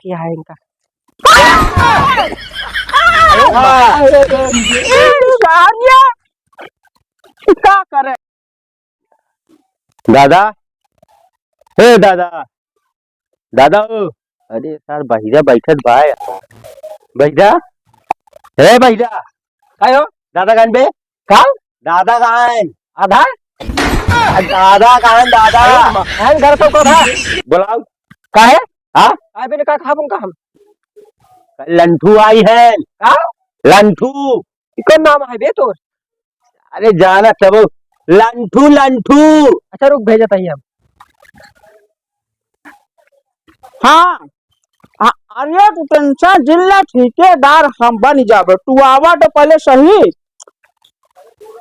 किया है इनका। क्या करे दादा, हे दादा, दादा ओ, अरे सर बहिरा बैठत भाई, बहिरा, हे बहिरा, काय हो दादा कान बे, का दादा कान आधा, दादा कान दादा है घर तो को था बुलाओ का है, हाँ काय बे का खा का हम लंठू आई है, का लंठू कौन नाम है बे तो। अरे जाना सब लंठू लंठू। अच्छा रुक भेजा था हम। हाँ अरे तू टेंशन जिला ठेकेदार हम बन जाबे, तू आवा तो पहले सही।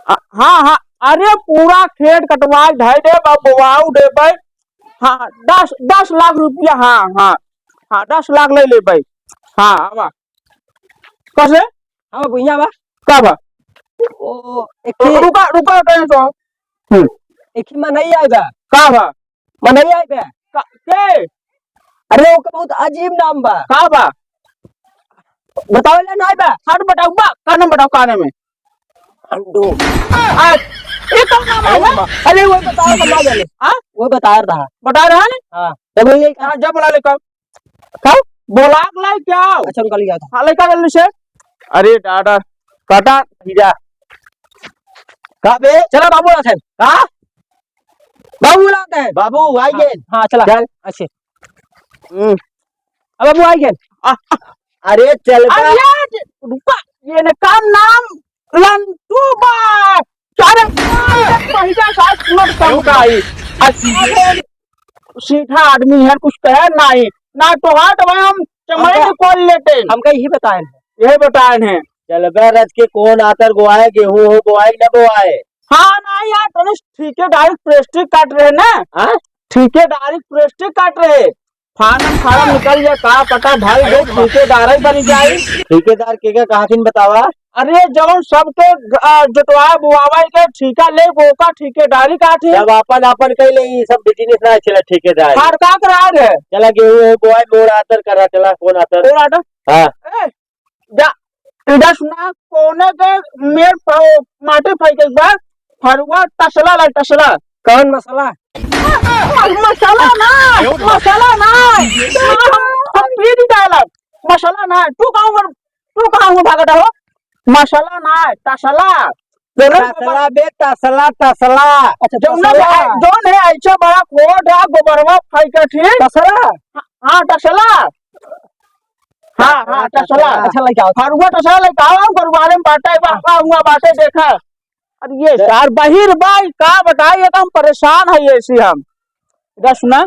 हाँ हाँ अरे पूरा खेत कटवाई ढाई दे बुआऊ दे भाई। हाँ 10 लाख रुपया। हाँ हाँ हाँ 10 लाख ले ले भाई। हाँ आवा कैसे हाँ भैया बा कब ओ रुका रुका टेंशन एक ही में नहीं आएगा। कब में नहीं आएगा के अरे वो बहुत अजीब नाम बा। कब बताओ ले ना बा। हट बताओ बा काने बताओ काने में अंडो ये कौन नाम है? अरे वो बताओ समझ ले। हाँ वो बता रहा बता रहा है हाँ तब ये हाँ जब बोला ले कब बोला लाई क्या अच्छा निकल गया था। हाँ लेकर जल्दी से। अरे दादा कटा जा का बे चलो बाबू लाते हैं। हाँ बाबू लाते हैं। बाबू आई गए हाँ चला चल अच्छे अब बाबू आई गए। अरे चल बा अरे रुका ये ने का नाम लंटू बा चारे पहिला साथ मत कम का आई अरे सीधा आदमी है कुछ कहे नहीं ना तो हाथ में हम चमड़े के खोल लेते हमका यही बताए यही बताए हैं। चल बे रज के कौन आतर गोआए गेहूं हो गोआए न बोआए हाँ ना यार तो ठेकेदारी प्रेस्टिक काट रहे ना। हाँ ठेकेदारी प्रेस्टिक काट रहे फार्म निकल जाए का पता भाई जो ठेकेदार ही बन जाए। ठेकेदार के कहा थी बतावा अरे जब सबके जोतवा बुआवा के ठीका ले वो का ठेकेदारी काटे जब अपन कह ले सब बिजनेस ना चला ठेकेदार हार का करा रे चला गेहूं हो बोआए मोड़ आतर करा चला कौन आतर और आटा हाँ जा इधर सुना कोने के मेर माटी फेंके के बाद फरुआ तसला ला तसला कौन मसाला मसाला ना हम पीड़ी डायलॉग मसाला ना तू कहां भागता हो मसाला ना तसला तसला बे तसला तसला अच्छा जोन है ऐसा बड़ा कोट है गोबरवा फेंके ठीक मसाला हाँ तसला हाँ हाँ तसला अच्छा लग जाओ फरुआ तसला लेके आओ गुरुवारे में बाटे हुआ बाटे देखा। अरे ये यार बहिर भाई का बताइए तो हम परेशान है ऐसी हम इधर सुना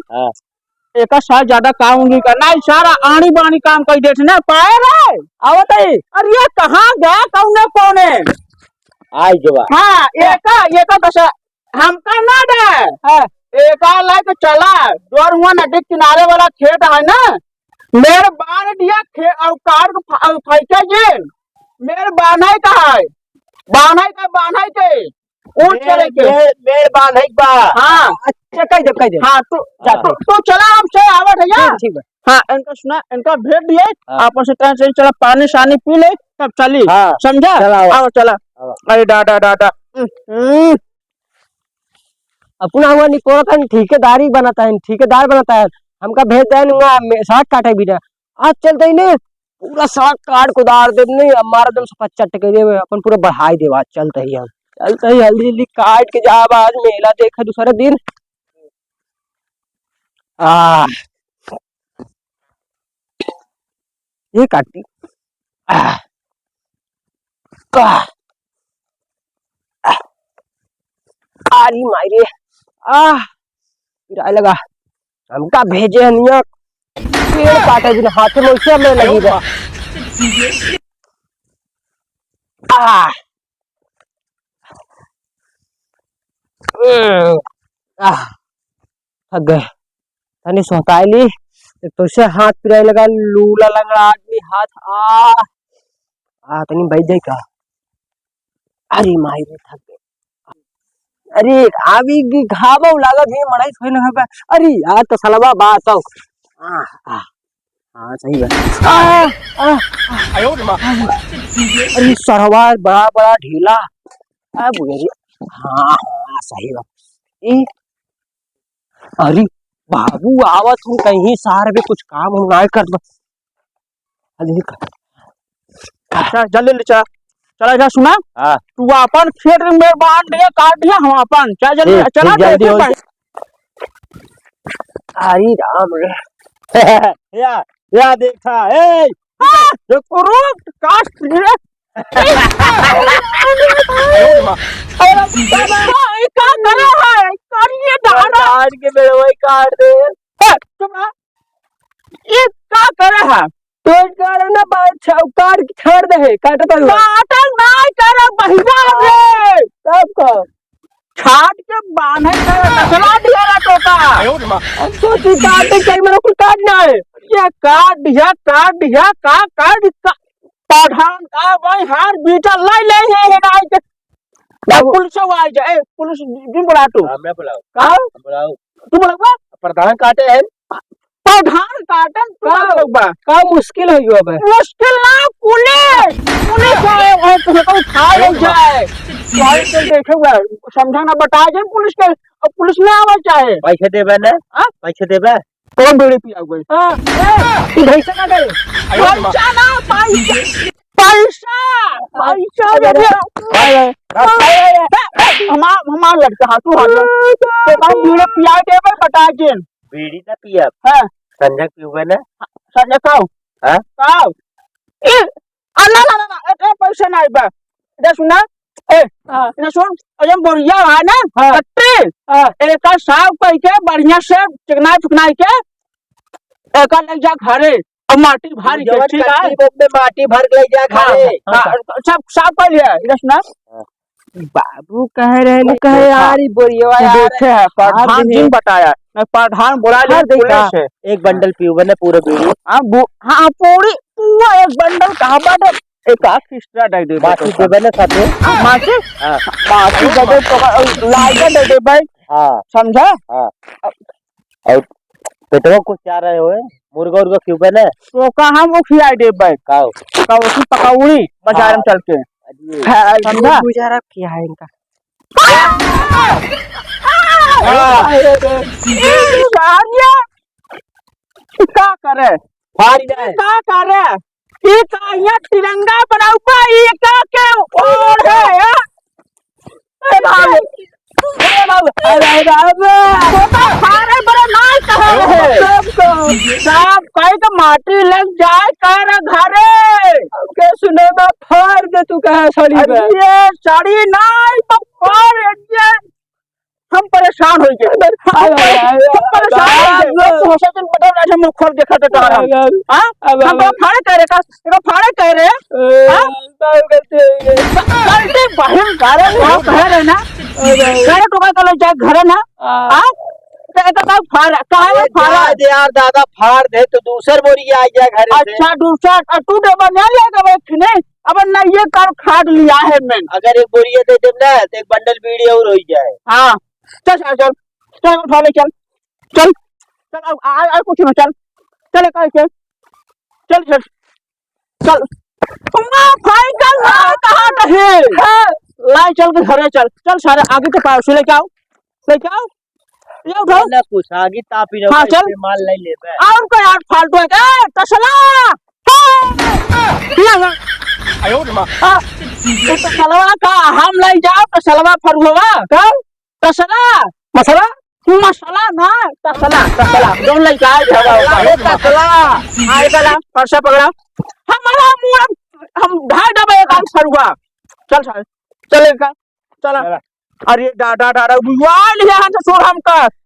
एक साल ज्यादा काम नहीं करना सारा आनी बानी काम कर देते ना पाए रे आवत है। अरे ये कहाँ गया कौने आई जवा हाँ एक दशा हमका ना दे एक लाइक चला जोर हुआ नदी किनारे वाला खेत है ना मेरे बान दिया और कार फेंके गेल मेरे बान्हाई का है बान्हाई के ऊँट चले के मेर बांध है बा हाँ अच्छा कह दे हाँ तो चला हम से आवत है यार ठीक है। हाँ इनका सुना इनका भेज दिए आपस से टाइम से चला पानी शानी पी ले तब चली समझा आओ चला अरे डाटा अपना हुआ निकोल का ठेकेदारी बनाता है हमका भेज दे साग काटे भी ना आज चलते ही नहीं पूरा साग काट कुदार दे नहीं हमारा दम से 50 टके दे अपन पूरा बढ़ाई दे आज चलते ही जल्दी जल्दी काट के जा आज मेला देखा दूसरे दिन ये काटी आरी मायरे फिर लगा हमका भेजे हनिया पेड़ काटे बिना हाथ में उसे में लगी बा थक गए तनी सोताली तो से हाथ पिराए लगा लूला लंगड़ा आदमी हाथ तनी बैठ जाए का अरे मायरे थक गए अरे आवी घाव लागत है मड़ाई सोने अरे यार तो सलवा बात हाँ सही बात। अरे सरवा बड़ा बड़ा ढीला। बुझे हाँ हाँ सही बात। ए, अरे बाबू आवत हूँ कहीं सार भी कुछ काम हम ना कर। अच्छा जल्दी ले चला चला जा सुना। हाँ तू अपन खेत में बांध दिया काट दिया हम अपन चल जल्दी चला जल्दी हो। अरे राम रे या देखा ए रुक काट रे क्या करे है करिए डाला काट के मेरे वही काट दे। ये क्या करे है तो काट ना काट छोड़ दे काट तो काटल नहीं करे बहिरा रे सब को छाट के बांधे करे कसला दिया ना टोका अब तो तू काट दे मेरे को काटना है। ये काट दिया का पठान का भाई हार बीटा लाई ले है ना के पुलिस आ जाए पुलिस जिन बुला तू मैं बुलाओ का बुलाओ। तू बोलबा प्रधान काटे हैं पठान काटन तू बोलबा का मुश्किल है यो अब मुश्किल ना पुलिस आए है तो उठा ले जाए भाई तो देखेगा समझाना बता जाए पुलिस के पुलिस में आवा चाहे पैसे देबे ना पैसे देबे कौन बीड़ी पिया गई हां तू भैसा का दे पैसा ना पैसा हमारा लड़का हाथू हाथ तो हम बीड़ी पिया देबे बता जे बीड़ी ना पिया हां संजय पीबे ना संजय काओ हां काओ ए ना ए पैसा नहीं बा दे सुना ए ना सुन अजम बोरिया है ना कट्टी एक का साफ कह के बढ़िया से चिकना चुकनाई के एक ले जा घरे और माटी भारी के ठीक है में माटी भर ले जा घरे सब साफ कर लिया इधर सुना बाबू कह रहे न कहे यार बोरियो यार देखे है प्रधान जी बताया मैं प्रधान बुला ले पुलिस है एक बंडल पीबे ना पूरे बीड़ी हां पूरी पूरा एक बंडल कहां बाटे एक एक्स्ट्रा दे माटी देबे ना साथे माटी हां माटी दे तो लाइका दे भाई हां समझा हां और पेटवा कुछ चाह रहे हो मुर्गा उर्गा क्यों ना तो कहां वो खिलाई दे भाई काओ का उसकी पकौड़ी बाजार में चल के समझा गुजारा किया है इनका क्या करे फाड़ी ना क्या करे ये का यहाँ तिरंगा बना हुआ ये क्या के और है सारे बड़े नाल साहब कहीं तो माटी लग जाए कर घरे के सुने में फाड़ दे तू कहे साड़ी में ये साड़ी नहीं तो फाड़ दे हम परेशान हो गए हम परेशान हो गए बदल आज हम खोल देखा तो हां हम फाड़े कह रहे का एगो फाड़े कह रहे हां गलती बहन करे वो कह रहे ना करे तो का ले जाए घरे ना हां तो एक का फाड़ा दे यार दादा फाड़ दे तो दूसर बोरी आ जाए घर से अच्छा दूसरा तू दे बना लेगा बैठने अब ना ये कर खाद लिया है मैं अगर एक बोरी दे दे ना तो एक बंडल बीड़ी और हो जाए हां चल चल चल उठा ले चल चल चल आ कुछ ना चल चल के चल चल चल तुमा भाई चल कहां है लाई चल के घरे चल चल सारे आगे के पास ले आओ ये उठाओ ना कुछ आगे तापी ना चल माल ले ले और को यार फालतू है तसला आयो रे मां तो तसलवा का हम ले जाओ तसलवा फरुवा का तसला मसाला मसाला ना तसला दोन ले जाए तसला आए गला परसा पकड़ा हमारा मुंह हम ढाई डबे काम फरुवा चल चलेगा चल अरे डाडा बुआ लिया है तो छोड़ हम का